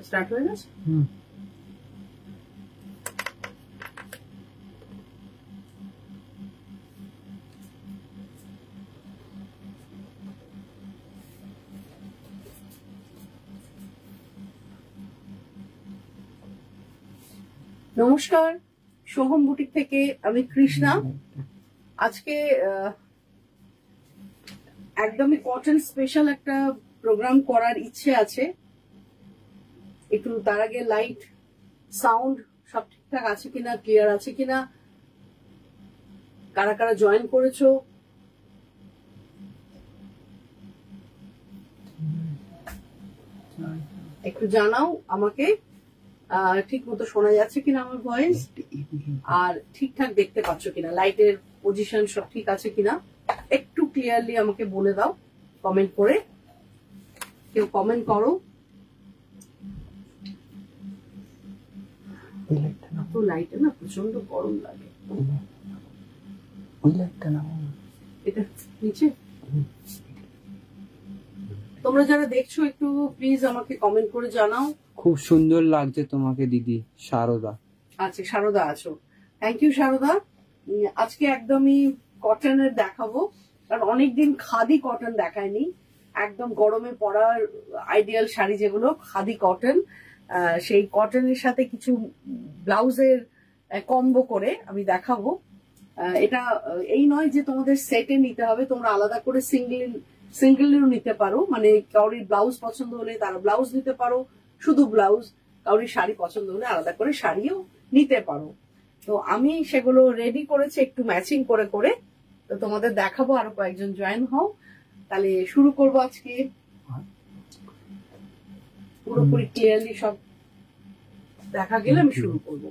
Start হয়ে গেছে। নমস্কার, সোহম বুটিক থেকে আমি কৃষ্ণা। আজকে একদমই কটন স্পেশাল একটা প্রোগ্রাম করার ইচ্ছে আছে। একটু তার আগে লাইট সাউন্ড সব ঠিকঠাক আছে কিনা, ক্লিয়ার আছে কিনা, কারা কারা জয়েন করেছো একটু জানাও আমাকে। ঠিক মতো শোনা যাচ্ছে কিনা আমার ভয়েস, আর ঠিকঠাক দেখতে পাচ্ছ কিনা, লাইটের পজিশন সব ঠিক আছে কিনা একটু ক্লিয়ারলি আমাকে বলে দাও কমেন্ট করে। কেউ কমেন্ট করো। লাইটে না প্রচন্ড গরম লাগে। এটা নিচে তোমরা যারা দেখছো একটু প্লিজ আমাকে কমেন্ট করে জানাও। খুব সুন্দর লাগছে তোমাকে দিদি শারদা। আচ্ছা, শারদা আছো, থ্যাংক ইউ শারদা। আজকে একদমই কটনের দেখাবো, কারণ অনেকদিন খাদি কটন দেখায়নি। একদম গরমে পরার আইডিয়াল শাড়ি যেগুলো খাদি কটন, সেই কটনের সাথে কিছু ব্লাউজের কম্বো করে আমি দেখাবো। এটা এই নয় যে তোমাদের সেটে নিতে হবে, তোমরা আলাদা করে সিঙ্গেলও নিতে পারো। মানে কাউরির ব্লাউজ পছন্দ হলে তারা ব্লাউজ নিতে পারো, শুধু ব্লাউজ। কাউরির শাড়ি পছন্দ হলে আলাদা করে শাড়িও নিতে পারো। তো আমি সেগুলো রেডি করেছি একটু ম্যাচিং করে করে, তো তোমাদের দেখাবো। আরো কয়েকজন জয়েন হও, তাহলে শুরু করবো আজকে। পুরোপুরি ক্লিয়ারলি সব দেখা গেলে আমি শুরু করবো।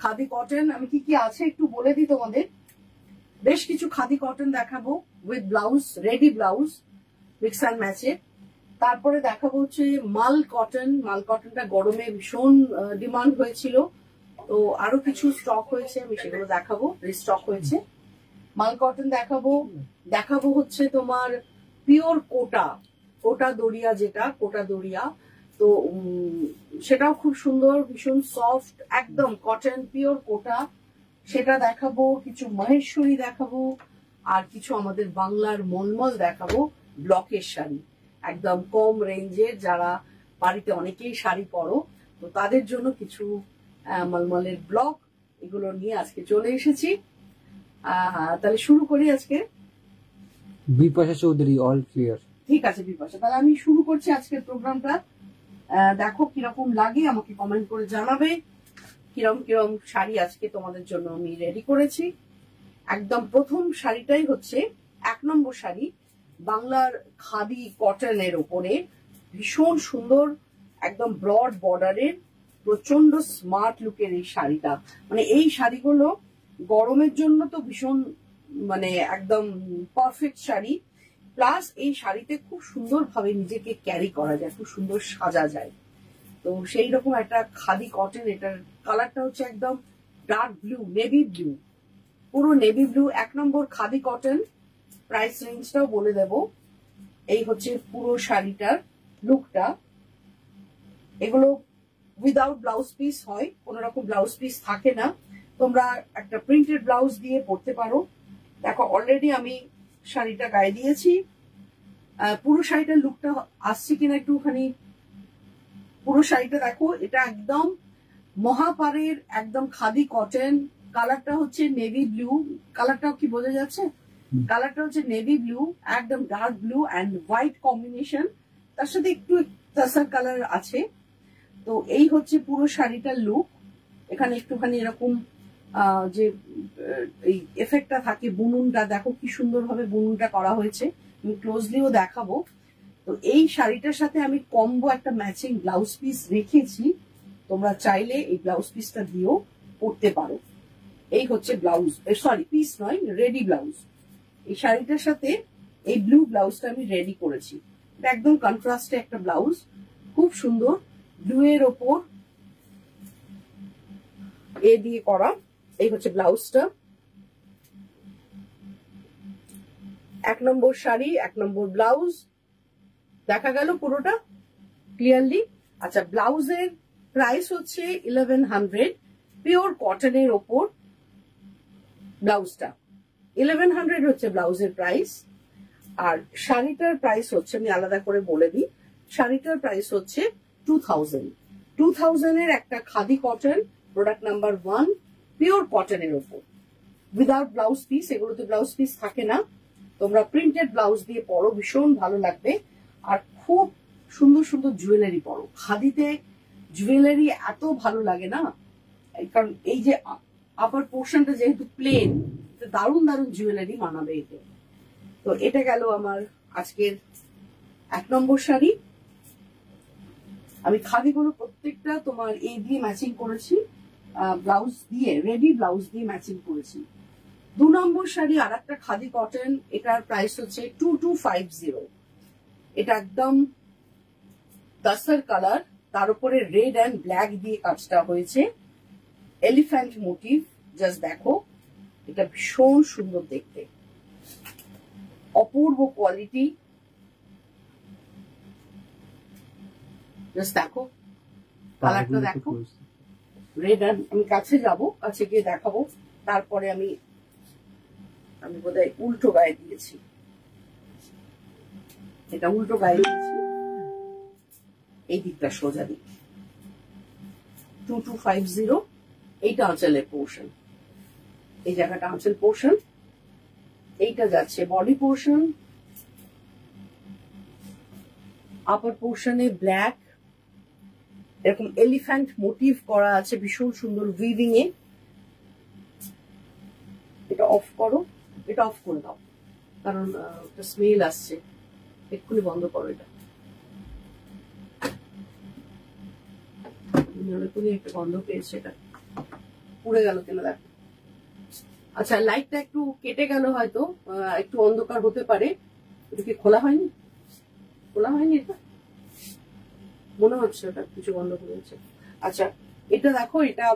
খাদি কটন আমি কি কি আছে একটু বলে দিই তোমাদের। বেশ কিছু খাদি কটন দেখাবো with blouse, ready blouse mix and ম্যাচে। তারপরে দেখাবো হচ্ছে মাল কটন। মাল কটনটা গরমে ভীষণ ডিমান্ড হয়েছিল, তো আরো কিছু স্টক হয়েছে, আমি সেগুলো দেখাবো, রিস্টক হয়েছে। মাল কটন দেখাবো হচ্ছে তোমার পিওর কোটা দড়িয়া, যেটা কোটা দড়িয়া, তো সেটাও খুব সুন্দর, ভীষণ সফট, একদম কটন পিওর কোটা, সেটা দেখাবো। কিছু মহেশ্বরী দেখাবো, আর কিছু আমাদের বাংলার মলমল দেখাবো। ব্লকের শাড়ি একদম কম রেঞ্জের, যারা বাড়িতে অনেকেই শাড়ি পরো, তো তাদের জন্য কিছু মলমলের ব্লক, এগুলো নিয়ে আজকে চলে এসেছি। তাহলে শুরু করি আজকে। Bipasha Chowdhury, all clear. ঠিক আছে বিপাশা, তাহলে আমি শুরু করছি আজকের প্রোগ্রামটা। দেখো কিরকম লাগে, আমাকে কমেন্ট করে জানাবে কিরম কিরম শাড়ি আজকে তোমাদের জন্য আমি রেডি করেছি। একদম প্রথম শাড়িটাই হচ্ছে 1 নম্বর শাড়ি, বাংলার খাদি কটনের ওপরে ভীষণ সুন্দর, একদম ব্রড বর্ডারের, প্রচন্ড স্মার্ট লুকের এই শাড়িটা। মানে এই শাড়িগুলো গরমের জন্য তো ভীষণ মানে একদম পারফেক্ট শাড়ি, প্লাস এই শাড়িতে খুব সুন্দর ভাবে নিজেকে ক্যারি করা যায়, খুব সুন্দর সাজা যায়। তো সেই রকম একটা খাদি কটন। এটার কালারটা হচ্ছে একদম ডার্ক ব্লু, নেভি ব্লু, পুরো নেভি ব্লু। 1 নম্বর খাদি কটন। প্রাইস রেঞ্জটাও বলে দেব। এই হচ্ছে পুরো শাড়িটার লুকটা। এগুলো উইদাউট ব্লাউজ পিস হয়, কোন রকম ব্লাউজ পিস থাকে না, তোমরা একটা প্রিন্টেড ব্লাউজ দিয়ে পরতে পারো। দেখো অলরেডি আমি শাড়িটা গায়ে দিয়েছি। পুরো শাড়িটার লুকটা আসছে কিনা একটুখানি, পুরো শাড়িটা দেখো, এটা একদম মহাপারের একদম খাদি কটন। কালারটা হচ্ছে নেভি ব্লু, কালারটাও কি বোঝা যাচ্ছে? কালারটা হচ্ছে নেভি ব্লু, একদম dark blue and white combination, তার সাথে একটু তাসার কালার আছে। তো এই হচ্ছে পুরো শাড়িটার লুক। এখানে একটুখানি এরকম যে এই এফেক্টটা থাকে, বুনুনটা দেখো কি সুন্দরভাবে বুনুনটা করা হয়েছে, আমি ক্লোজলিও দেখাবো। তো এই শাড়িটার সাথে আমি কম্বো একটা ম্যাচিং ব্লাউজ পিস রেখেছি, তোমরা চাইলে এই ব্লাউজ পিসটা দিয়েও পরতে পারো। এই হচ্ছে ব্লাউজ, সরি পিস নয়, রেডি ব্লাউজ। এই শাড়িটার সাথে এই ব্লু ব্লাউজটা আমি রেডি করেছি। এটা একদম কন্ট্রাস্টে একটা ব্লাউজ, খুব সুন্দর, ব্লু এর ওপর এ দিয়ে করা। এই হচ্ছে ব্লাউজটা, 1 নম্বর শাড়ি, 1 নম্বর ব্লাউজ। দেখা গেল পুরোটা ক্লিয়ারলি। আচ্ছা, ব্লাউজের প্রাইস হচ্ছে 1100, পিওর কটনের ওপর ব্লাউজটা 1100 হচ্ছে ব্লাউজের প্রাইস। আর শাড়িটার প্রাইস হচ্ছে, আমি আলাদা করে বলে দিই, শাড়িটার প্রাইস হচ্ছে 2000। 2000 এর একটা khadi cotton, product number 1, pure কটনের ওপর, উইদাউট ব্লাউজ পিস। এগুলোতে ব্লাউজ পিস থাকে না, তোমরা প্রিন্টেড ব্লাউজ দিয়ে পরো, ভীষণ ভালো লাগবে। আর খুব সুন্দর সুন্দর জুয়েলারি পরো, খাদিতে জুয়েলারি এত ভালো লাগে না, কারণ এই যে আপার পোর্শনটা যেহেতু প্লেন, দারুণ দারুণ জুয়েলারি মানাবে এতে। তো এটা গেল আমার আজকের 1 নম্বর শাড়ি। আমি খাদিগুলো প্রত্যেকটা তোমার এই দিয়ে ম্যাচিং করেছি, ব্লাউজ দিয়ে, রেডি ব্লাউজ দিয়ে ম্যাচিং করেছি। 2 নম্বর শাড়ি আর একটা খাদি কটন, এটার প্রাইস হচ্ছে 2250। এটা একদম তাসার কালার, তার উপরে রেড অ্যান্ড ব্ল্যাক দিয়ে কাজটা হয়েছে, এলিফ্যান্ট মোটিভ। জাস্ট দেখো, এটা ভীষণ সুন্দর দেখতে, অপূর্ব কোয়ালিটি। জাস্ট দেখো কালারটা, দেখো রেড অ্যান্ড, আমি কাছে যাব, কাছে গিয়ে দেখাবো। তারপরে আমি বোধহয় উল্টো গায়ে দিয়েছি, এটা উল্টো গায়ে দিয়েছি, এই দিকটা সোজা দিক। 2250, এইটা আঁচলের পোর্শন, এই জায়গাটা আঁচল পোর্শন, এইটা যাচ্ছে বডি পোর্শন। আপার পোর্শনে ব্ল্যাক, এরকম এলিফ্যান্ট মোটিভ করা আছে, ভীষণ সুন্দর উইভিং এ। এটা অফ করো, এটা অফ করে দাও, কারণ স্মেল আসছে, এক্ষুনি বন্ধ করো। এটা একটা গন্ধ পেয়েছে, এটা পুড়ে গেল কেন দেখো। আচ্ছা, লাইটটা একটু কেটে গেল, হয়তো একটু অন্ধকার হতে পারে। এটা কি খোলা হয়নি? খোলা হয়নি, এটা মনে হচ্ছে ওটা কিছু বন্ধ করেছে। আচ্ছা, এটা দেখো, এটা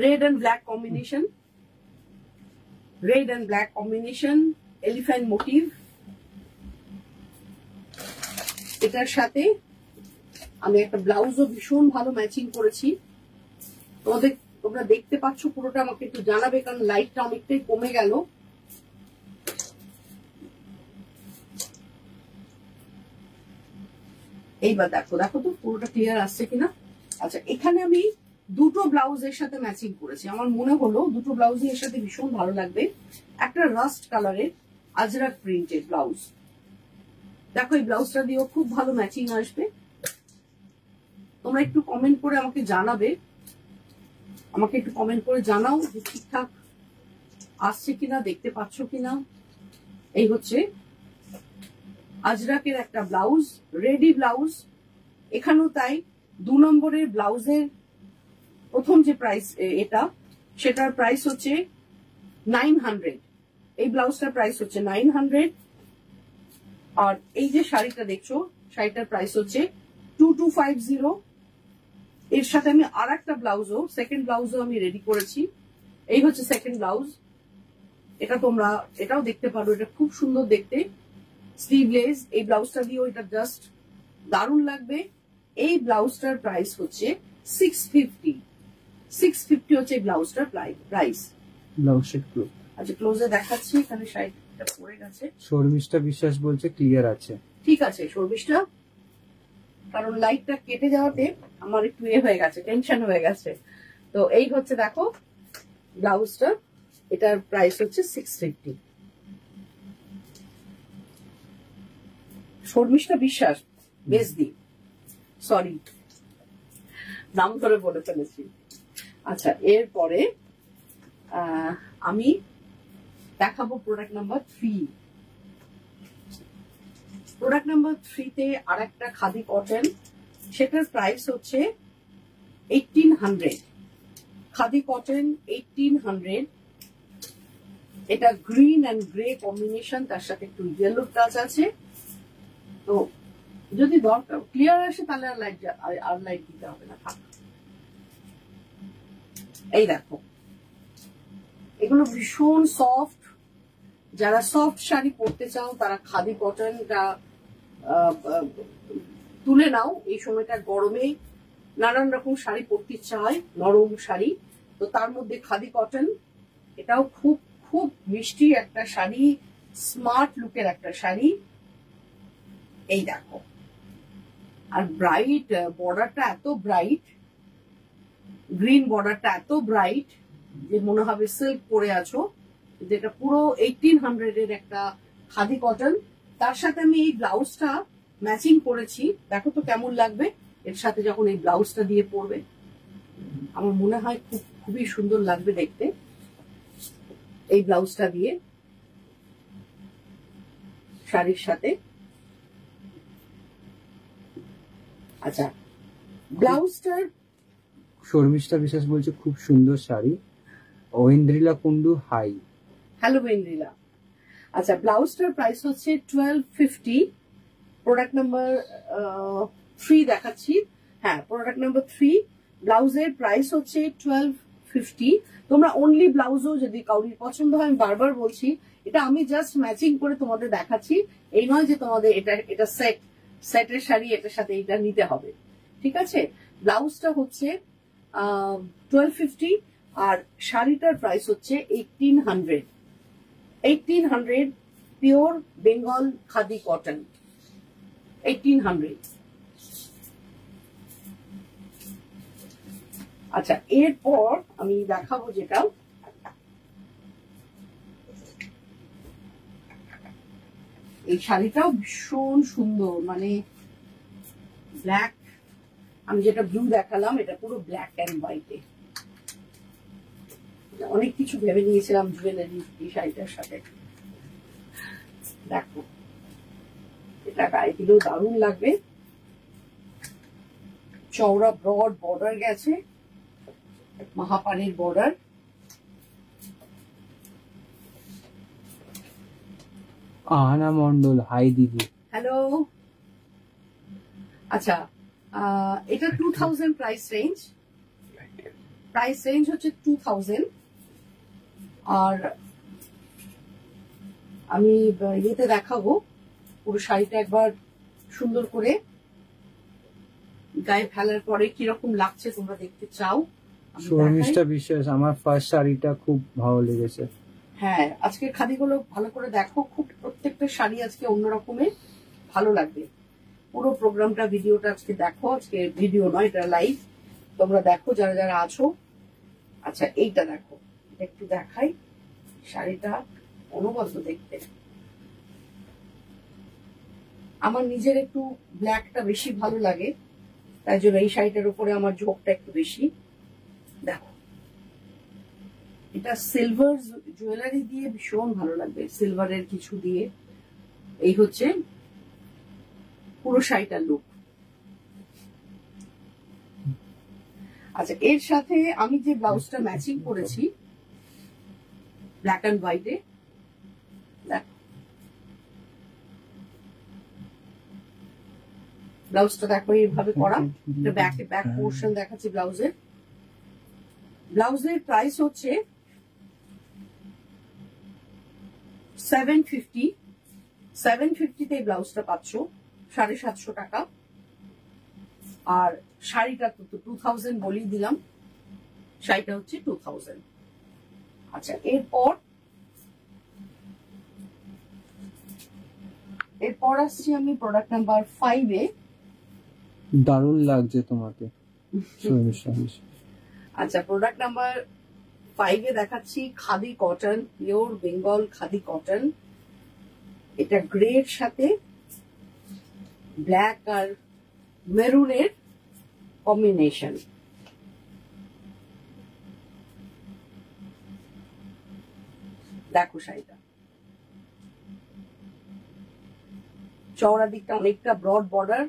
red and black combination, red and black combination, elephant motif. এটার সাথে আমি একটা ব্লাউজও ভীষণ ভালো ম্যাচিং করেছি। তোমরা দেখতে পাচ্ছ পুরোটা, আমাকে একটু জানাবে, কারণ লাইটটা অনেকটাই কমে গেল। এইবার দেখো, দেখো তো পুরোটা ক্লিয়ার আসছে কিনা। আচ্ছা, এখানে আমি দুটো ব্লাউজের সাথে ম্যাচিং করেছি, আমার মনে হলো দুটো ব্লাউজের এর সাথে ভীষণ ভালো লাগবে। একটা রাস্ট কালারের আজরাক প্রিন্টেড ব্লাউজ, দেখো এই ব্লাউজটা দিয়েও খুব ভালো ম্যাচিং আসবে। তোমরা একটু কমেন্ট করে আমাকে জানাবে, আমাকে একটু কমেন্ট করে জানাও যে ঠিকঠাক আসছে কিনা, দেখতে পাচ্ছ কিনা। এই হচ্ছে আজরাকের একটা ব্লাউজ, রেডি ব্লাউজ। এখানেও তাই 2 নম্বরের ব্লাউজের প্রথম যে প্রাইস, এটা সেটার প্রাইস হচ্ছে 900, এই ব্লাউজটার প্রাইস হচ্ছে 900। আর এই যে শাড়িটা দেখছো, শাড়িটার প্রাইস হচ্ছে 2250। এর সাথে আমি আর একটা ব্লাউজও, সেকেন্ড ব্লাউজও আমি রেডি করেছি। এই হচ্ছে সেকেন্ড ব্লাউজ, এটা তোমরা এটাও দেখতে পারো, এটা খুব সুন্দর দেখতে, স্লিভলেস। এই ব্লাউজটা দিয়েও এটা জাস্ট দারুণ লাগবে। এই ব্লাউজটার প্রাইস হচ্ছে 650। 650 হচ্ছে এই ব্লাউজটার প্রাইস। ব্লাউজের ক্লোজ, আচ্ছা ক্লোজে দেখাচ্ছি, এখানে শাড়িটা পরে গেছে। শর্মিষ্ঠা বিশ্বাস বলছে ক্লিয়ার আছে। ঠিক আছে শর্মিষ্ঠা, কারণ লাইটটা কেটে যাওয়াতে আমার একটু হয়ে গেছে, টেনশন হয়ে গেছে। তো এই হচ্ছে দেখো ব্লাউজটা, এটার প্রাইস হচ্ছে 650। শর্মিষ্ঠা বিশ্বাস, বেজদি, সরি নাম ধরে বলে ফেলেছি। আচ্ছা, এরপরে আমি দেখাবো প্রোডাক্ট নাম্বার 3। প্রোডাক্ট নাম্বার 3-তে আর একটা খাদি কটন, সেটার প্রাইস হচ্ছে 1800। খাদি কটন 1800। এটা গ্রিন অ্যান্ড গ্রে কম্বিনেশন, তার সাথে একটু ইয়েলো টাচ আছে। তো যদি দরকার ক্লিয়ার আসে তাহলে আর লাইট দিতে হবে না, থাক। এই দেখো এগুলো ভীষণ সফট, যারা সফট শাড়ি পরতে চাও তারা খাদি কটনটা তুলে নাও। এই সময়টা গরমে নানান রকম শাড়ি পরতে ইচ্ছা হয়, নরম শাড়ি, তো তার মধ্যে খাদি কটন এটাও খুব খুব মিষ্টি একটা শাড়ি, স্মার্ট লুকের একটা শাড়ি। এই দেখো, আর ব্রাইট বর্ডারটা এত ব্রাইট, গ্রিন বর্ডারটা এত ব্রাইট যে মনে হবে সিল্ক পরে আছো। যেটা পুরো 1800 এর একটা খাদি কটন। তার সাথে আমি এই ব্লাউজটা ম্যাচিং করেছি, দেখো তো কেমন লাগবে এর সাথে যখন এই ব্লাউজটা দিয়ে পরবে। আমার মনে হয় খুবই সুন্দর লাগবে দেখতে এই ব্লাউজটা দিয়ে শাড়ির সাথে। আচ্ছা, ব্লাউজটার শর্মিষ্ঠা বিশ্বাস বলছে খুব সুন্দর শাড়ি। ঐন্দ্রিলা কুন্ডু হাই। হ্যালো বেন্দ্রিলা। আচ্ছা, ব্লাউজটার প্রাইস হচ্ছে 1250। প্রোডাক্ট নাম্বার 3 দেখাচ্ছি। হ্যাঁ, প্রোডাক্ট নাম্বার 3। ব্লাউজের প্রাইস হচ্ছে 1250। তোমরা অনলি ব্লাউজও যদি কাউরির পছন্দ হয়, আমি বারবার বলছি এটা আমি জাস্ট ম্যাচিং করে তোমাদের দেখাচ্ছি, এই নয় যে তোমাদের এটা সেটের শাড়ি এটার সাথে এটা নিতে হবে, ঠিক আছে। ব্লাউজটা হচ্ছে 1250 আর শাড়িটার প্রাইস হচ্ছে 1800 পিওর বেঙ্গল খাদি কটন 1800। আচ্ছা, এরপর আমি দেখাবো যেটা এই শাড়িটাও ভীষণ সুন্দর, মানে ব্ল্যাক, আমি যেটা ব্লু দেখালাম এটা পুরো ব্ল্যাক অ্যান্ড হোয়াইটে। অনেক কিছু ভেবে নিয়েছিলাম জুয়েলারি এই শাড়িটার সাথে। দেখো, এটা গায়ে দিলেও দারুণ লাগবে। চওড়া ব্রড বর্ডার গেছে, মাহাপানির বর্ডার। আহানা মন্ডল হাই দিদি। হ্যালো। আচ্ছা, এটা 2000 প্রাইস রেঞ্জ হচ্ছে 2000। আর আমি ইয়েতে দেখাবো পুরো শাড়িটা একবার সুন্দর করে গায়ে ফেলার পরে কিরকম লাগছে তোমরা দেখতে চাও। শর্মিষ্ঠা বিশ্বাস, আমার ফার্স্ট শাড়িটা খুব ভালো লেগেছে। হ্যাঁ, আজকে খাদিগুলো ভালো করে দেখো, খুব প্রত্যেকটা শাড়ি আজকে অন্যরকমের ভালো লাগবে। পুরো প্রোগ্রামটা ভিডিওটা আজকে দেখো, আজকে ভিডিও নয় এটা লাইভ, তোমরা দেখো যারা যারা আছো। আচ্ছা, এইটা দেখো, একটু দেখাই শাড়িটা, অনবদ্য দেখতে। আমার নিজের একটু ব্ল্যাকটা বেশি ভালো লাগে, তাই জন্য এই শাড়িটার উপরে আমার ঝোঁকটা একটু বেশি। দেখো, এটা সিলভার জুয়েলারি দিয়ে ভীষণ ভালো লাগবে, সিলভারের কিছু দিয়ে। এই হচ্ছে পুরো শাড়িটার লুক। আচ্ছা, এর সাথে আমি যে ব্লাউজটা ম্যাচিং করেছি ব্ল্যাক অ্যান্ড হোয়াইটে, দেখো ব্লাউজটা দেখো এইভাবে করা, ব্যাক পোর্শন দেখাচ্ছি ব্লাউজের। ব্লাউজের প্রাইস হচ্ছে 750 তে ব্লাউজটা পাচ্ছ 750 টাকা। আর শাড়িটা তো 2000 বলেই দিলাম, শাড়িটা হচ্ছে 2000। আচ্ছা, এরপর আসছি আমি প্রোডাক্ট নাম্বার 5-এ। দারুণ লাগছে তোমাকে শর্মিষ্ঠা বিশ্বাস। আচ্ছা, প্রোডাক্ট নাম্বার 5-এ দেখাচ্ছি khadi cotton, pure Bengal khadi cotton. এটা গ্রের সাথে ব্ল্যাক আর মেরুনের কম্বিনেশন। দেখো শাড়িটা, চওড়া দিকটা অনেকটা broad border,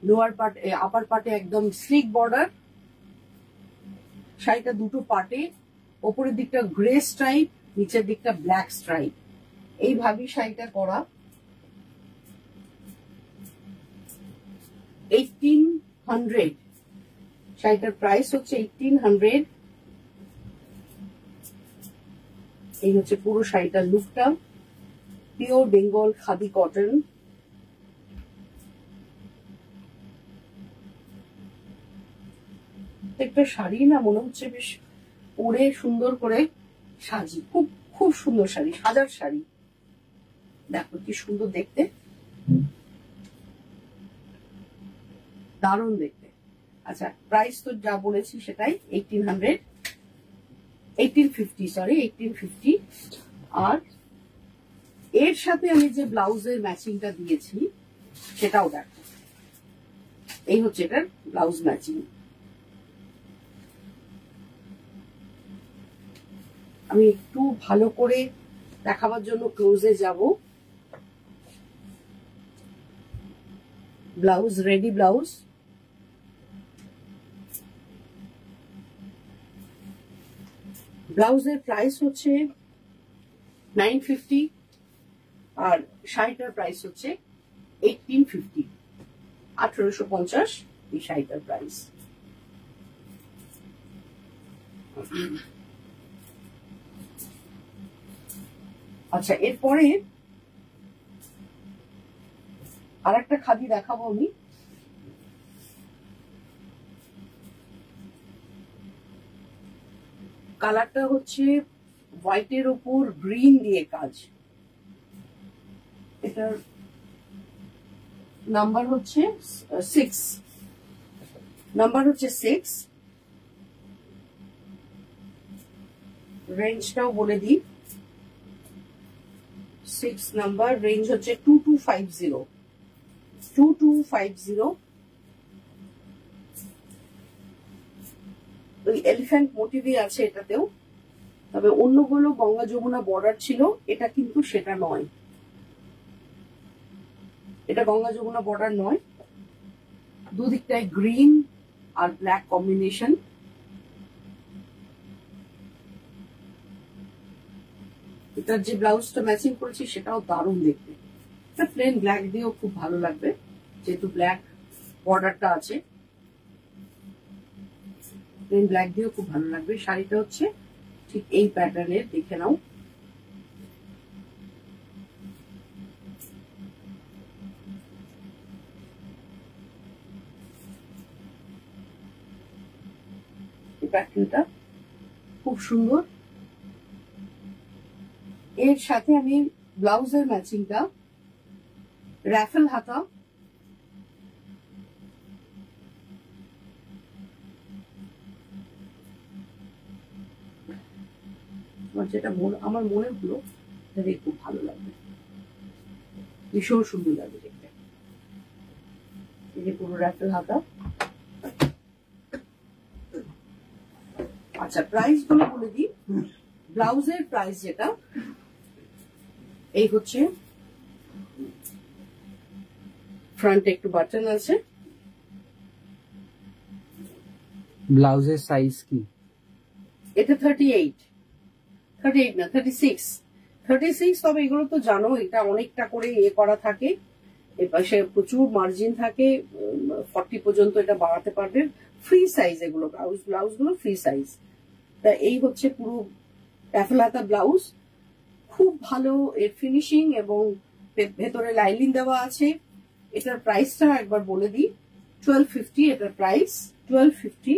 lower part upper পার্টে একদম স্লিক বর্ডার। শাড়িটা দুটো পার্টে, ওপরের দিকটা গ্রে স্ট্রাইপ, নিচের দিকটা ব্ল্যাক স্ট্রাইপ, এইভাবেই শাড়িটা করা। 1800 শাড়িটার প্রাইস হচ্ছে 1800। এই হচ্ছে পুরো শাড়িটার লুকটা, পিওর বেঙ্গল খাদি কটন। একটা শাড়ি না মনে হচ্ছে বেশ পরে সুন্দর করে সাজি, খুব খুব সুন্দর শাড়ি, সাজার শাড়ি। দেখো কি সুন্দর দেখতে, দারুণ দেখতে। আচ্ছা প্রাইস তো যা বলেছি সেটাই 1850। আর এর সাথে আমি যে ব্লাউজের ম্যাচিংটা দিয়েছি সেটাও দেখো, এই হচ্ছে এটার ব্লাউজ ম্যাচিং। আমি একটু ভালো করে দেখাবার জন্য ক্লোজে যাব। ব্লাউজ রেডি ব্লাউজ, ব্লাউজের প্রাইস হচ্ছে 950 আর শাড়িটার প্রাইস হচ্ছে 1850, 1850 এই শাড়িটার প্রাইস। আচ্ছা এরপরে আর একটা খাদি দেখাবো আমি। কালারটা হচ্ছে হোয়াইটের ওপর গ্রিন দিয়ে কাজ। এটার নাম্বার হচ্ছে 6, রেঞ্জটাও বলে দিই। 6 নাম্বার, রেঞ্জ হচ্ছে 2250। ওই এলিফ্যান্ট মোটিভই আছে এটাতেও, তবে অন্যগুলো গঙ্গা যমুনা বর্ডার ছিল, এটা কিন্তু সেটা নয়, এটা গঙ্গা যমুনা বর্ডার নয়। দুদিকটায় গ্রিন আর ব্ল্যাক কম্বিনেশন। এটার যে ব্লাউজটা ম্যাচিং করেছি সেটাও দারুণ দেখতে। এটা প্লেন ব্ল্যাক দিয়েও খুব ভালো লাগবে, যেহেতু ব্ল্যাক বর্ডারটা আছে, প্লেন ব্ল্যাক দিয়েও খুব ভালো লাগবে। শাড়িটা হচ্ছে ঠিক এই প্যাটার্নের, দেখে নাও। এই প্যাটার্নটা খুব সুন্দর। এর সাথে আমি ব্লাউজের ম্যাচিংটা রাফেল হাতা, যেটা আমার মনে হলো তাদের খুব ভালো লাগবে, ভীষণ সুন্দর লাগবে দেখতে। এই যে পুরো রাফেল হাতা। আচ্ছা প্রাইস গুলো বলে দিই। ব্লাউজের প্রাইস যেটা, এই হচ্ছে ফ্রন্টে একটু বাটন আছে। ব্লাউজের সাইজ কি? এটা 38 না 36। তবে এগুলো তো জানো এটা অনেকটা করে ইয়ে করা থাকে, এপাশে প্রচুর মার্জিন থাকে, 40 পর্যন্ত এটা বাড়াতে পারবে। ফ্রি সাইজ এগুলো, ব্লাউজ গুলো ফ্রি সাইজ। তা এই হচ্ছে পুরো রাফেল হাতা ব্লাউজ, খুব ভালো এর ফিনিশিং এবং ভেতরে লাইনিং দেওয়া আছে। এটার প্রাইসটা একবার বলে দিই, 1250 এটার প্রাইস 1250।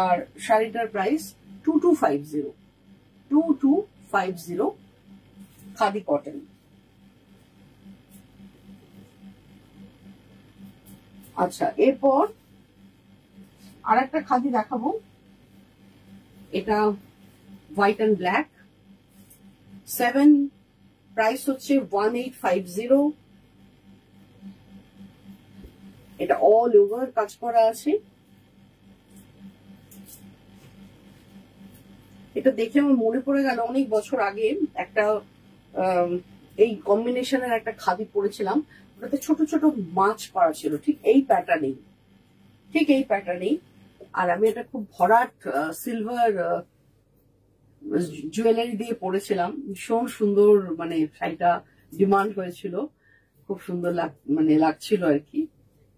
আর শাড়িটার প্রাইস 2250 খাদি কটন। আচ্ছা এরপর আর একটা খাদি দেখাবো, এটা হোয়াইট অ্যান্ড ব্ল্যাক, 7, প্রাইস হচ্ছে 1850। এটা অল ওভার কাজ করা আছে। এটা দেখে আমার মনে পড়ে গেল অনেক বছর আগে একটা এই কম্বিনেশনের একটা খাদি পরেছিলাম, ওটাতে ছোট ছোট মাছ করা ছিল, ঠিক এই প্যাটার্নেই। আর আমি এটা খুব ভরাট সিলভার জুয়েলারি দিয়ে পরেছিলাম, ভীষণ সুন্দর, মানে শাড়িটা ডিমান্ড হয়েছিল, খুব সুন্দর লাগছিল আর কি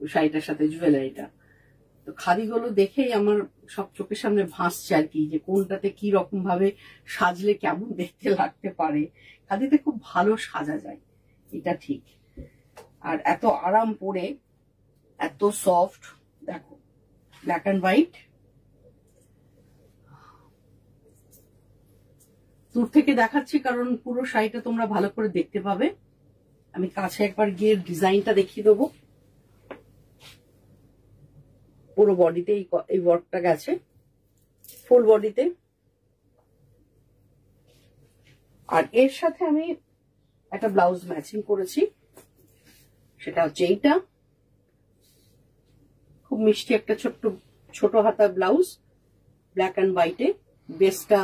শাড়িটার সাথে জুয়েলারিটা। তো খাদিগুলো দেখেই আমার সব চোখের সামনে ভাসছে আর কি, যে কোনটাতে কি রকম ভাবে সাজলে কেমন দেখতে লাগতে পারে। খাদিতে খুব ভালো সাজা যায়, এটা ঠিক। আর এত আরাম পরে, এত সফট। দেখো ব্ল্যাক অ্যান্ড হোয়াইট, দূর থেকে দেখাচ্ছি কারণ পুরো শাড়িটা তোমরা ভালো করে দেখতে পাবে। আমি কাছে একবার গিয়ে ডিজাইনটা দেখিয়ে দেবো। পুরো বডিতে এই ওয়ার্কটা গেছে, ফুল বডিতে। আর এর সাথে আমি একটা ব্লাউজ ম্যাচিং করেছি, সেটা হচ্ছে এইটা। খুব মিষ্টি একটা ছোট হাতা ব্লাউজ, ব্ল্যাক অ্যান্ড হোয়াইটে। বেসটা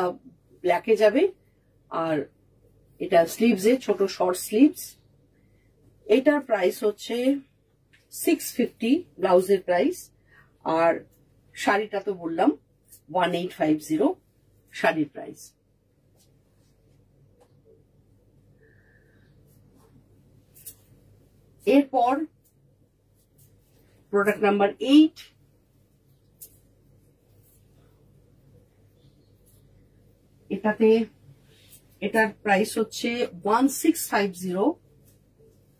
ব্ল্যাকে যাবে, আর এটা স্লিভসে ছোট শর্ট স্লিভস। এটার প্রাইস হচ্ছে 650 ব্লাউজের প্রাইস। আর শাড়িটা তো বললাম 1850 শাড়ির প্রাইস। এরপর প্রোডাক্ট নাম্বার 8, এটার প্রাইস হচ্ছে 1650।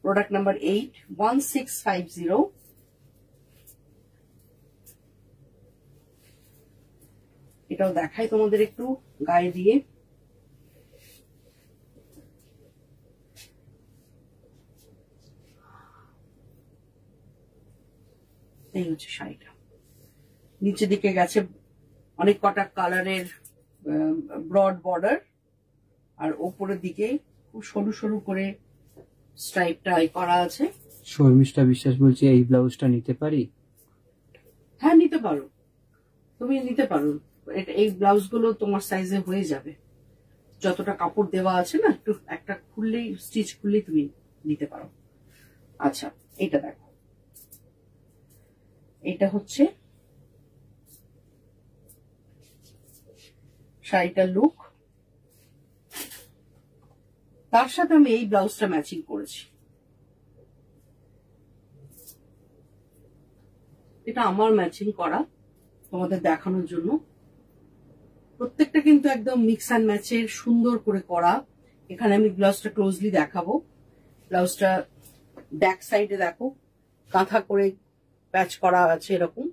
Product number 8 1650। এটাও দেখাই তোমাদের একটু গায়ে দিয়ে। এই হচ্ছে শাড়িটা, নিচের দিকে গেছে অনেক কটা কালারের ব্রড বর্ডার, আর ওপরের দিকে খুব সরু সরু করে স্ট্রাইপটা করা আছে। শর্মিষ্ঠা বিশ্বাস বলছি, এই ব্লাউজটা নিতে পারি? হ্যাঁ নিতে পারো, তুমি নিতে পারো। এই ব্লাউজ গুলো তোমার সাইজে হয়ে যাবে, যতটা কাপড় দেওয়া আছে না, একটু একটা খুললেই, স্টিচ খুললেই তুমি নিতে পারো। আচ্ছা, এটা দেখো, এটা হচ্ছে শাড়িটার লুক। তার সাথে আমি এই ব্লাউজটা ম্যাচিং করেছি। এটা আমার ম্যাচিং করা, তোমাদের দেখানোর জন্য। প্রত্যেকটা কিন্তু একদম মিক্স অ্যান্ড ম্যাচের, সুন্দর করে করা। এখানে আমি ব্লাউজটা ক্লোজলি দেখাবো। ব্লাউজটা ব্যাক সাইডে দেখো, কাঁথা করে প্যাচ করা আছে, এরকম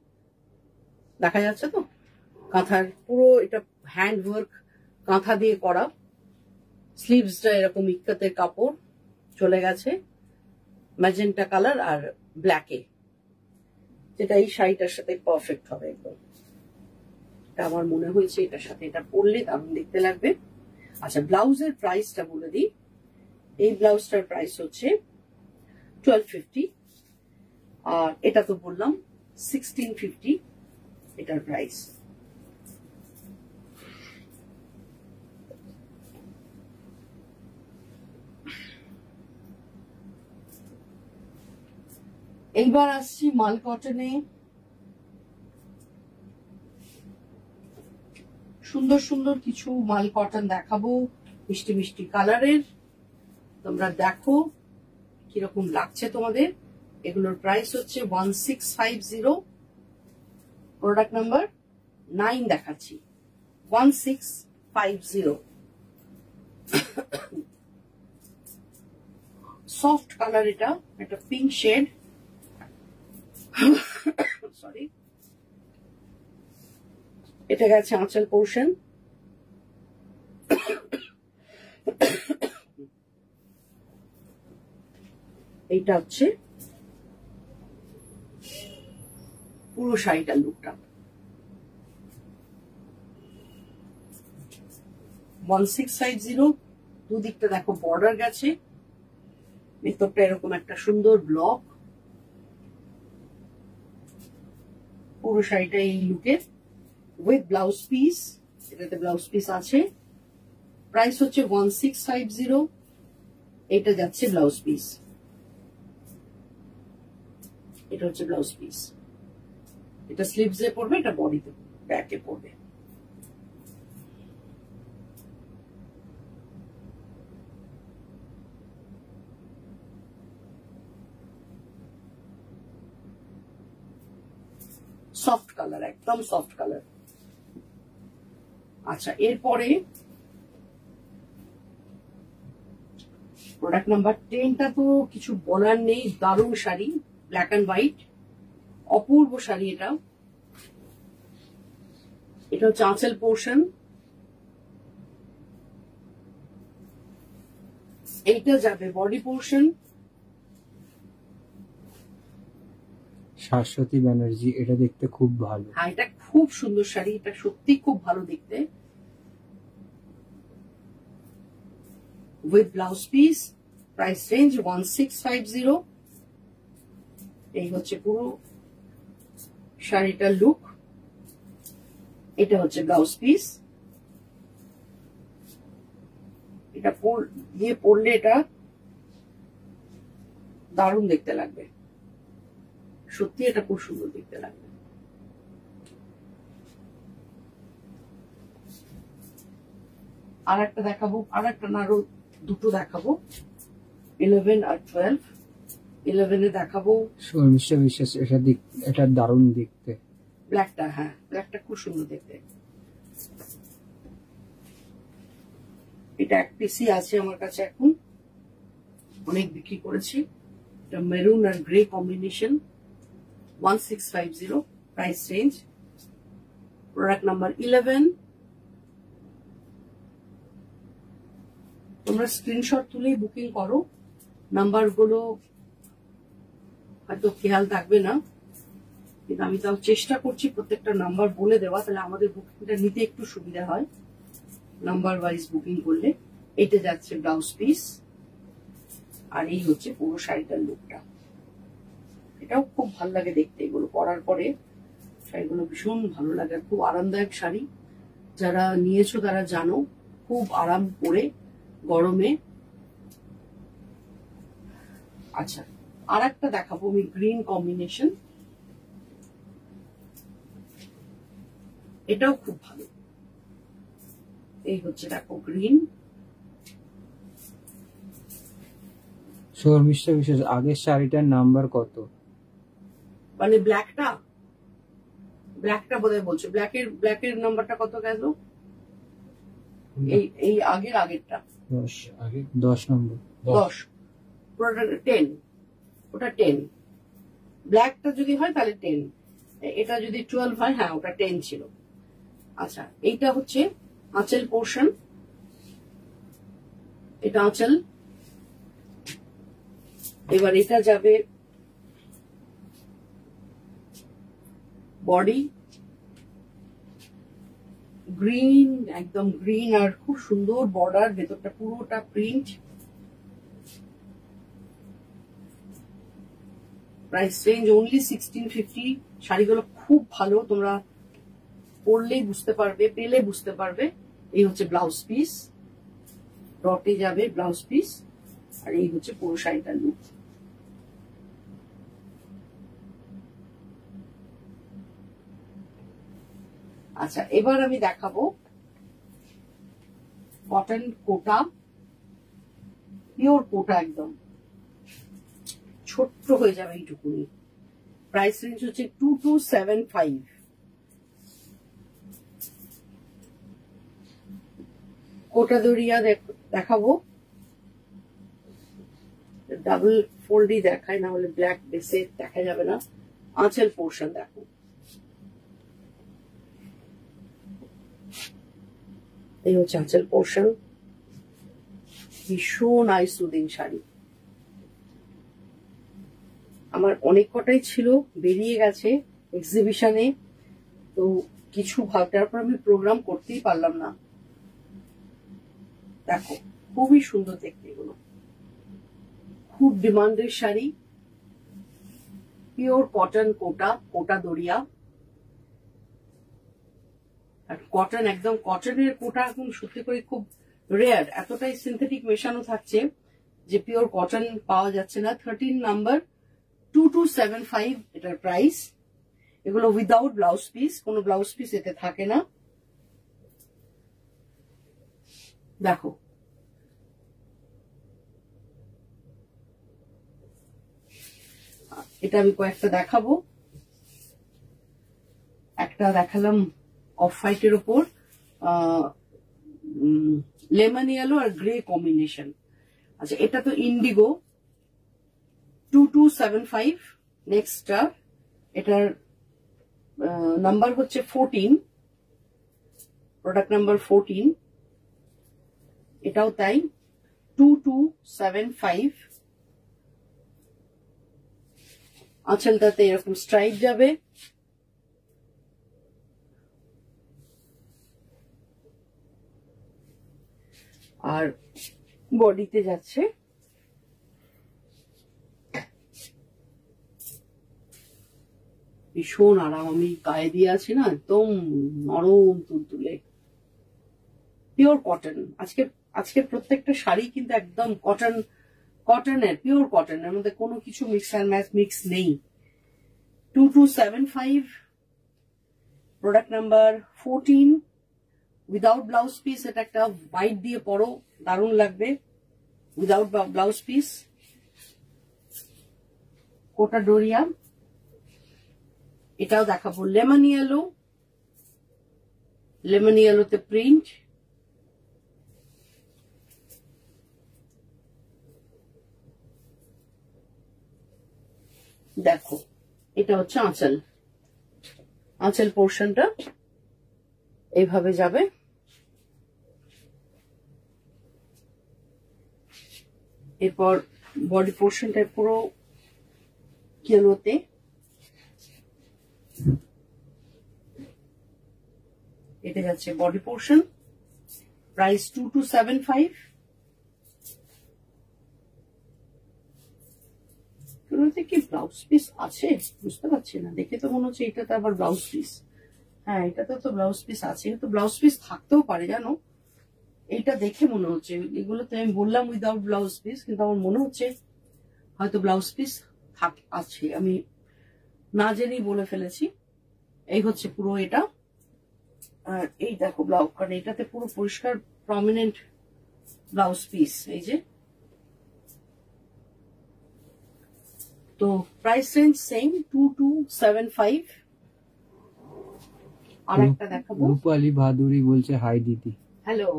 দেখা যাচ্ছে তো। কাঁথার পুরো এটা হ্যান্ড ওয়ার্ক, কাঁথা দিয়ে করা। স্লিভসটা এরকম ইক্কাতের কাপড় চলে গেছে, ম্যাজেন্টা কালার আর ব্ল্যাকে, যেটা এই শাড়িটার সাথে পারফেক্ট হবে একদম। এটা আমার মনে হয়েছে এটার সাথে এটা পরলে দারুণ দেখতে লাগবে। আচ্ছা, ব্লাউজের প্রাইসটা বলে দিই। এই ব্লাউজটার প্রাইস হচ্ছে 1250, আর এটা তো বললাম 1650 এটার প্রাইস। এইবার আসছি মাল কটনে। সুন্দর সুন্দর কিছু মাল কটন দেখাবো, মিষ্টি মিষ্টি কালারের। তোমরা দেখো কিরকম লাগছে তোমাদের। এগুলোর প্রাইস হচ্ছে 1650। প্রোডাক্ট নাম্বার 9 দেখাচ্ছি, 1650। সফট কালার, এটা একটা পিঙ্ক শেড, সরি। এটা গেছে আঁচল পোর্শন। এইটা হচ্ছে পুরো শাড়িটার লুকটা। 1650। দুদিকটা দেখো বর্ডার গেছে, ভিতরটা এরকম একটা সুন্দর ব্লক। পুরো শাড়িটা এই লুকের, উইথ ব্লাউজ পিস। এটাতে ব্লাউজ পিস আছে। প্রাইস হচ্ছে 1650। এটা যাচ্ছে ব্লাউজ পিস, এটা হচ্ছে ব্লাউজ পিস। এটা স্লিভসে পড়বে, এটা বডিতে ব্যাকে পড়বে। সফট কালার, একদম সফট কালার। আচ্ছা, এরপরে প্রোডাক্ট নাম্বার 10টা তো কিছু বলার নেই, দারুণ শাড়ি, ব্ল্যাক অ্যান্ড হোয়াইট, অপূর্ব শাড়ি। এটা হচ্ছে আঁচল পোর্শন। এইটা যাবে বডি পোর্শন। শাশ্বতী ব্যানার্জি, এটা দেখতে খুব ভালো। হ্যাঁ, এটা খুব সুন্দর শাড়ি, এটা সত্যি খুব ভালো দেখতে। With blouse piece, price range 1650। এই হচ্ছে পুরো শাড়িটার লুক। এটা হচ্ছে ব্লাউজ পিস। এটা দিয়ে পরলে এটা দারুণ দেখতে লাগবে, সত্যি এটা খুব সুন্দর দেখতে লাগবে। আর একটা দেখাবো, আর একটা না, আরো দুটো দেখাবো, 11 আর 12। 11-এ দেখাবো শর্মিষ্ঠা বিশ্বাস, এটা দারুণ দেখতে। ব্ল্যাকটা, হ্যাঁ ব্ল্যাকটা খুব সুন্দর দেখতে। এটা এক পিসই আছে আমার কাছে, এখন অনেক বিক্রি করেছি। এটা মেরুন আর grey combination, 1650 price range. Product number 11। তোমরা স্ক্রিনশট তুলেই বুকিং করো, নাম্বার গুলো হয়তো খেয়াল থাকবে না, কিন্তু আমি তাও চেষ্টা করছি প্রত্যেকটা নাম্বার বলে দেওয়া, তাহলে আমাদের বুকিংটা নিতে একটু সুবিধা হয় নাম্বার ওয়াইজ বুকিং করলে। এটা যাচ্ছে ব্লাউজ পিস, আর এই হচ্ছে পুরো শাড়িটার লুকটা। এটাও খুব ভালো লাগে দেখতে, এগুলো পরার পরে শাড়িগুলো ভীষণ ভালো লাগে, খুব আরামদায়ক শাড়ি। যারা নিয়েছো তারা জানো, খুব আরাম পরে গরমে। আচ্ছা, আর একটা দেখাবো আমি, গ্রিন কম্বিনেশন, এটাও খুব ভালো। এই হচ্ছে দেখো গ্রিন। শর্মিষ্ঠা বিশ্বাস, আগের শাড়িটার নাম্বার কত? মানে ব্ল্যাকটা বোধহয় বলছো, ব্ল্যাকের নাম্বারটা কত গেল? এই আগেরটা 10 নম্বর। 10, ওটা 10, ওটা 10। ব্ল্যাকটা যদি হয় তাহলে 10, এটা যদি 12 হয়, হ্যাঁ ওটা 10 ছিল। আচ্ছা, এইটা হচ্ছে আঁচল পোর্শন, এটা আঁচল। এবার এটা যাবে বডি, গ্রিন, একদম গ্রিন, আর খুব সুন্দর বর্ডার, ভেতরটা পুরোটা প্রিন্ট। Price range only 1650। শাড়িগুলো খুব ভালো, তোমরা পরলেই বুঝতে পারবে, পেলে বুঝতে পারবে। এই হচ্ছে ব্লাউজ পিস, ডটে যাবে ব্লাউজ পিস, আর এই হচ্ছে পুরো শাড়িটার লুক। আচ্ছা, এবার আমি দেখাবো কটন কোটা, পিওর কোটা, একদম ছোট্ট হয়ে যাবে এইটুকুনি। প্রাইস রেঞ্জ হচ্ছে 2275। কোটা দরিয়া দেখাবো, ডাবল ফোল্ডই দেখায়, না হলে ব্ল্যাক বেসে দেখা যাবে না। আঁচল পোর্শন দেখো, এই হচ্ছে আঁচল পোর্শন, ভীষণ আই সুদিং শাড়ি। আমার অনেক কটাই ছিল, বেরিয়ে গেছে এক্সিবিশনে, তো কিছু ভাবটার পর আমি প্রোগ্রাম করতেই পারলাম না। দেখো খুবই সুন্দর দেখতে, এগুলো খুব ডিমান্ডের শাড়ি, পিওর কটন কোটা, কোটা দরিয়া। আর কটন, একদম কটনের কোটা এখন সত্যি করে খুব রেয়ার, এতটাই সিনথেটিক মেশানো থাকছে যে পিওর কটন পাওয়া যাচ্ছে না। 13 নাম্বার, 2275 এটার প্রাইস। এগুলো উইদাউট ব্লাউজ পিস, কোনো ব্লাউজ পিস এতে থাকে না। দেখো এটা আমি কয়েকটা দেখাবো। একটা দেখালাম অফ হোয়াইটের ওপর লেমন ইয়েলো আর গ্রে কম্বিনেশন। আচ্ছা, এটা তো ইন্ডিগো 2275 নেক্সটটা, এটার নাম্বার হচ্ছে 14, প্রোডাক্ট নাম্বার 14। এটাও তাই 2275। আঁচলটাতে এরকম স্ট্রাইপ যাবে, আর বডিতে যাচ্ছে ভীষণ আরাম। আমি গায়ে দিয়ে আছি না, একদম নরম তুলতুলে পিওর কটন। আজকের প্রত্যেকটা শাড়ি কিন্তু একদম কটনের, পিওর কটনের মধ্যে কোনো কিছু মিক্স অ্যান্ড ম্যাচ মিক্স নেই। 2275, product number 14, without blouse piece. এটা একটা হোয়াইট দিয়ে পরো, দারুণ লাগবে উইদাউট ব্লাউজ পিস। কোটা ডোরিয়া, এটাও দেখাবো লেমন ইয়েলো, লেমন ইয়েলোতে প্রিন্ট। দেখো, এটা হচ্ছে আঁচল, আঁচল পোর্শনটা এইভাবে যাবে। এরপর বডি পোর্শনটা পুরো ইয়েলোতে, এটা যাচ্ছে বডি পোর্শন। প্রাইস 2275। কি ব্লাউজ পিস আছে বুঝতে পারছি না, দেখে তো মনে হচ্ছে এটাতে আবার ব্লাউজ পিস। হ্যাঁ, এটাতে তো ব্লাউজ পিস আছে, তো ব্লাউজ পিস থাকতেও পারে জানো, এইটা দেখে মনে হচ্ছে। এগুলোতে আমি বললাম উইদাউট ব্লাউজ পিস, কিন্তু আমার মনে হচ্ছে হয়তো ব্লাউজ পিস আছে, আমি না জেনেই বলে ফেলেছি। এই হচ্ছে পুরো এটা। আর এই দেখো ব্লাউজ, কারণ এটাতে পুরো পরিষ্কার প্রমিনেন্ট ব্লাউজ পিস, এই যে। তো প্রাইস রেঞ্জ সেম 2275। আর একটা দেখাবো, রূপালী ভাদুরী বলছে হাই দিদি, হ্যালো।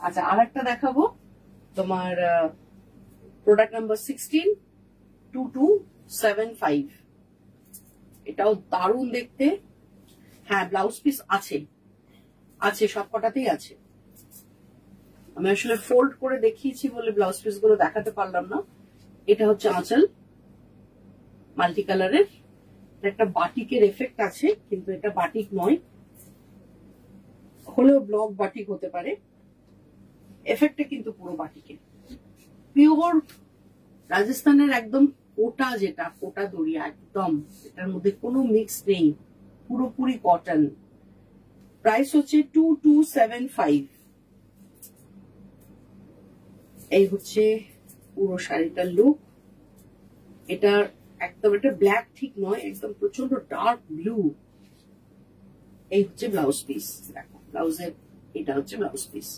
আচ্ছা, আর একটা দেখাবো তোমার প্রোডাক্ট নাম্বার 16, 2275। এটাও দারুণ দেখতে। হ্যাঁ, ব্লাউজ পিস আছে, সব কটাতেই আছে। আমি আসলে ফোল্ড করে দেখিয়েছি বলে ব্লাউজ পিস গুলো দেখাতে পারলাম না। এটা হচ্ছে আঁচল, মাল্টি কালারের। একটা বাটিকের এফেক্ট আছে, কিন্তু এটা বাটিক নয়, হলেও ব্লক বাটিক হতে পারে। এফেক্টটা কিন্তু পুরো বাটিকের, পিওর রাজস্থানের একদম কোটা, যেটা কোটা দড়িয়া একদম, এটার মধ্যে কোনো মিক্স নেই, পুরোপুরি কটন। প্রাইস হচ্ছে 2275। এই হচ্ছে পুরো শাড়িটার লুক। এটার একদম, এটা ব্ল্যাক ঠিক নয়, একদম প্রচন্ড ডার্ক ব্লু। এই হচ্ছে ব্লাউজ পিস, দেখো ব্লাউজের, এটা হচ্ছে ব্লাউজ পিস।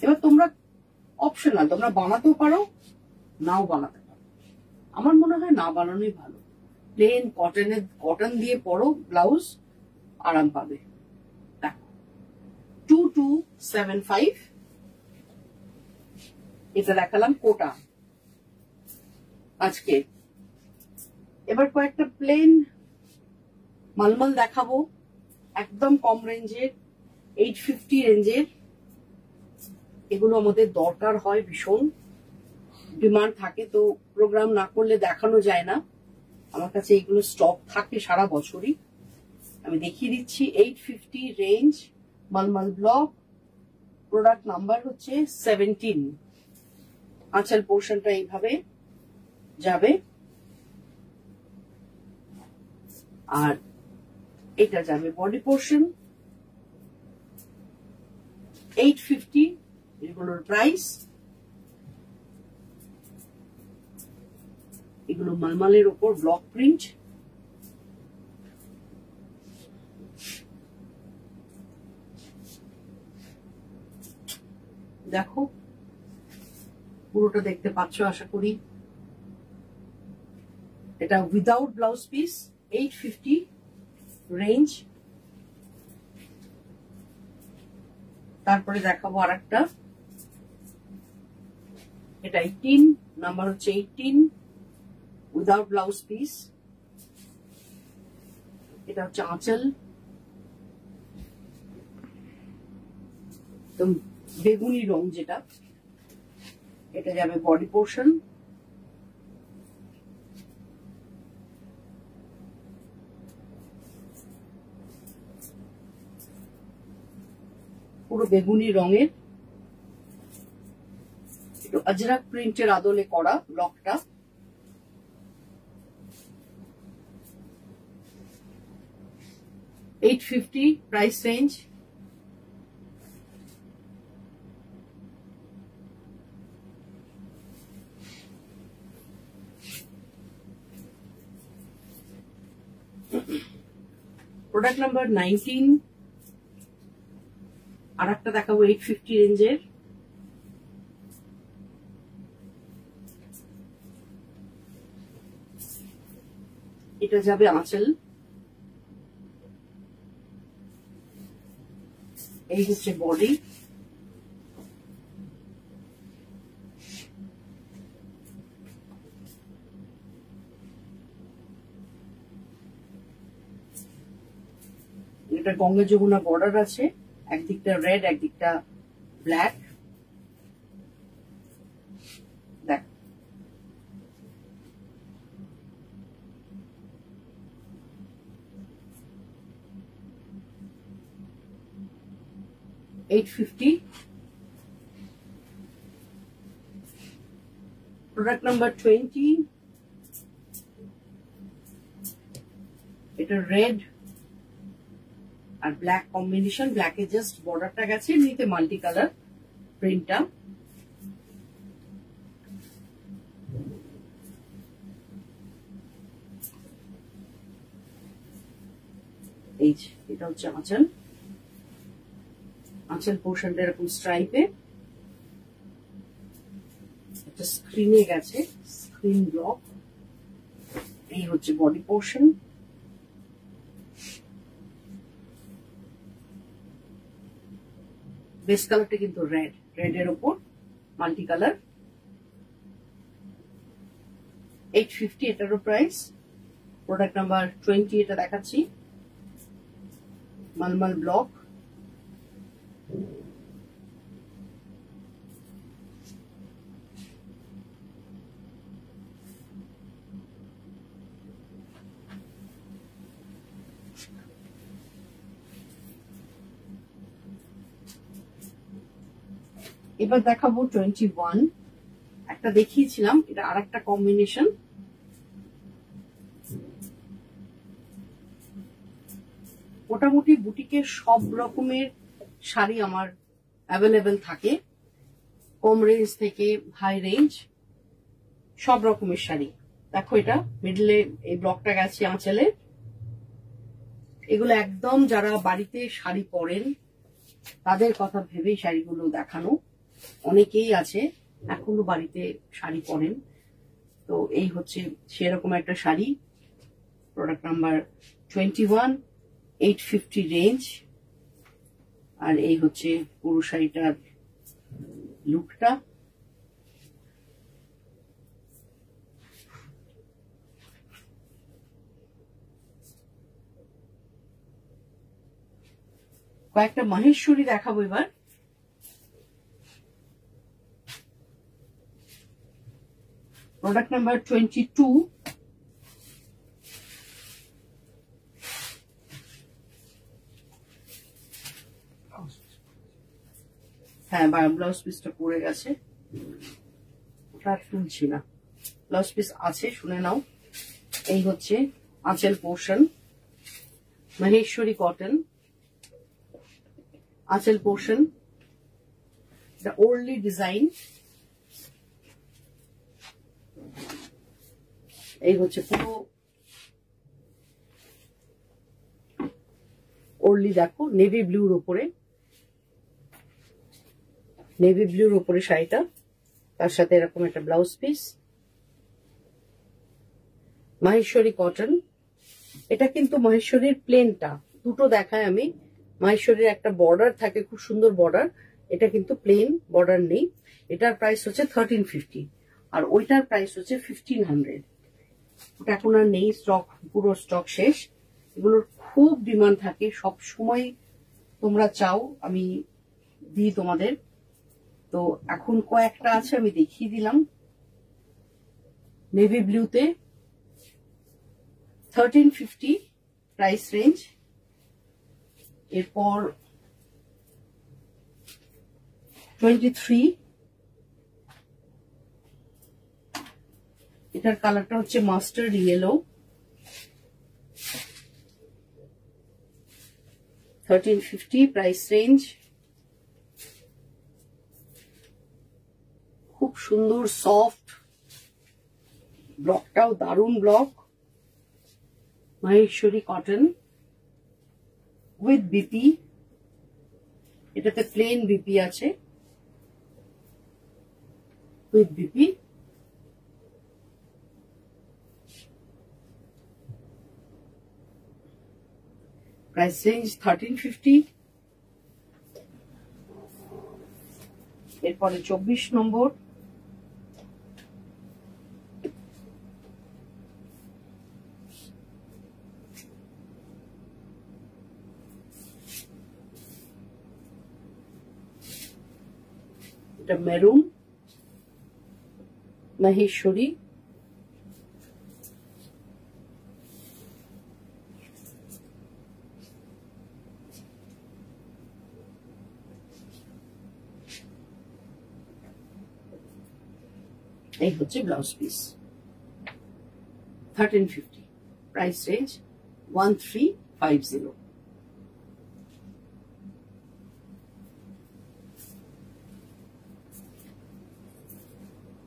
এবার তোমরা অপশনাল, তোমরা বানাতেও পারো, নাও বানাতে পারো। আমার মনে হয় না বানানোই ভালো। প্লেন কটন দিয়ে পরো ব্লাউজ, আরাম পাবে। দেখো 2275। এটা দেখালাম কোটা আজকে। এবার কয়েকটা প্লেন মালমাল দেখাবো, একদম কম রেঞ্জের, 850 রেঞ্জের। এগুলো আমাদের দরকার হয়, ভীষণ ডিমান্ড থাকে, তো প্রোগ্রাম না করলে দেখানো যায় না। আমার কাছে এগুলো স্টক থাকে সারা বছরই। আমি দেখিয়ে দিচ্ছি 850 রেঞ্জ, মালমাল ব্লক, প্রোডাক্ট নাম্বার হচ্ছে 17। আঁচল পোর্শনটা এইভাবে যাবে, আর এটা যাবে বডি পোর্শন। 850 এগুলোর প্রাইস। এগুলো মালমালের উপর ব্লক প্রিন্ট। দেখো পুরোটা দেখতে পাচ্ছ আশা করি। এটা উইদাউট ব্লাউজ পিস, 850। রেঞ্জ। তারপরে দেখাবো আর একটা, এটা 18, নাম্বার হচ্ছে 18, উইদাউট ব্লাউজ পিস। এটা হচ্ছে আঁচল, একদম বেগুনি রং যেটা, এটা যাবে বডি পোর্শন। পুরো বেগুনি রঙের, একটু আজরাক প্রিন্টের আদলে করা ব্লকটা। $850 প্রাইস রেঞ্জ। প্রোডাক্ট নাম্বার 19, আর একটা দেখাবো 850 রেঞ্জের। এটা যাবে আঁচল, এই হচ্ছে বডি। এটা গঙ্গা যমুনা বর্ডার আছে, একদিকটা রেড একদিকটা ব্ল্যাক। দেখ $850। প্রোডাক্ট নাম্বার 20, এটা রেড আর ব্ল্যাক কম্বিনেশন, ব্ল্যাকে জাস্ট বর্ডারটা গেছে, এমনিতে মাল্টি কালার প্রিন্টটা। এই এটা হচ্ছে আঁচল, আঁচল পোর্শনটা এরকম স্ট্রাইপে, একটা স্ক্রিনে গেছে, স্ক্রিন ব্লক। এই হচ্ছে বডি পোর্শন। বেস কালারটা কিন্তু রেড, রেডের ওপর মাল্টি কালার। $850 এটারও প্রাইস। প্রোডাক্ট নাম্বার 20 এটা দেখাচ্ছি, মালমাল ব্লক। এবার দেখাবো 21, একটা দেখিয়েছিলাম, এটা আর একটা কম্বিনেশন। মোটামুটি বুটিকের সব রকমের শাড়ি আমার অ্যাভেলেবেল থাকে, কম রেঞ্জ থেকে হাই রেঞ্জ, সব রকমের শাড়ি। দেখো এটা মিডলে এই ব্লকটা গেছে আঁচলে। এগুলো একদম যারা বাড়িতে শাড়ি পরেন তাদের কথা ভেবেই শাড়িগুলো দেখানো। অনেকেই আছে এখনো বাড়িতে শাড়ি পরেন, তো এই হচ্ছে সেরকম একটা শাড়ি। Product number 21, $850 range. আর এই হচ্ছে পুরো শাড়িটার লুকটা। কয়েকটা মহেশ্বরী দেখাবো এবার। প্রোডাক্ট নাম্বার 22, হ্যাঁ ব্লাউজ পিসটা পড়ে গেছে, ওটা আর তুলছি না, ব্লাউজ পিস আছে, শুনে নাও। এই হচ্ছে আঁচল পোর্শন, মহেশ্বরী কটন আঁচল পোর্শন, এটা ওল্ডলি ডিজাইন। এই হচ্ছে পুরো ওল্ডলি, দেখো নেভি ব্লুর উপরে, নেভি ব্লুর উপরে শাড়িটা, তার সাথে এরকম একটা ব্লাউজ পিস, মহেশ্বরী কটন। এটা কিন্তু মহেশ্বরীর প্লেনটা, দুটো দেখায় আমি। মহেশ্বরীর একটা বর্ডার থাকে, খুব সুন্দর বর্ডার, এটা কিন্তু প্লেন বর্ডার নেই। এটার প্রাইস হচ্ছে 1350 আর ওইটার প্রাইস হচ্ছে 1500। ওটা এখন আর নেই, স্টক পুরো স্টক শেষ। এগুলোর খুব ডিমান্ড থাকে, সব সময় তোমরা চাও আমি দিই তোমাদের। তো এখন কয়েকটা আছে, আমি দেখিয়ে দিলাম। নেভি ব্লুতে 1350 প্রাইস রেঞ্জ। এরপর 23, এটার কালারটা হচ্ছে মাস্টার্ড ইয়েলো, 1350 প্রাইস রেঞ্জ। খুব সুন্দর সফট, ব্লকটাও দারুণ block, Maheshwari cotton with BP. এটাতে প্লেন বিপি আছে, উইথ বিপি। Price range 1350। এরপরে 24 নম্বর, এটা মেরুন মহেশ্বরী, এই হচ্ছে ব্লাউজ পিস। 1350 price range 1350।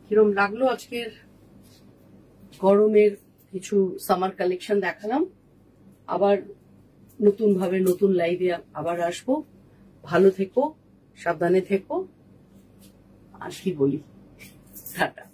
কিরম লাগলো আজকের গরমের কিছু সামার কালেকশন দেখালাম। আবার নতুন ভাবে নতুন লাইভে আবার আসবো। ভালো থেকো, সাবধানে থেকো, আর কি বলি, টাটা।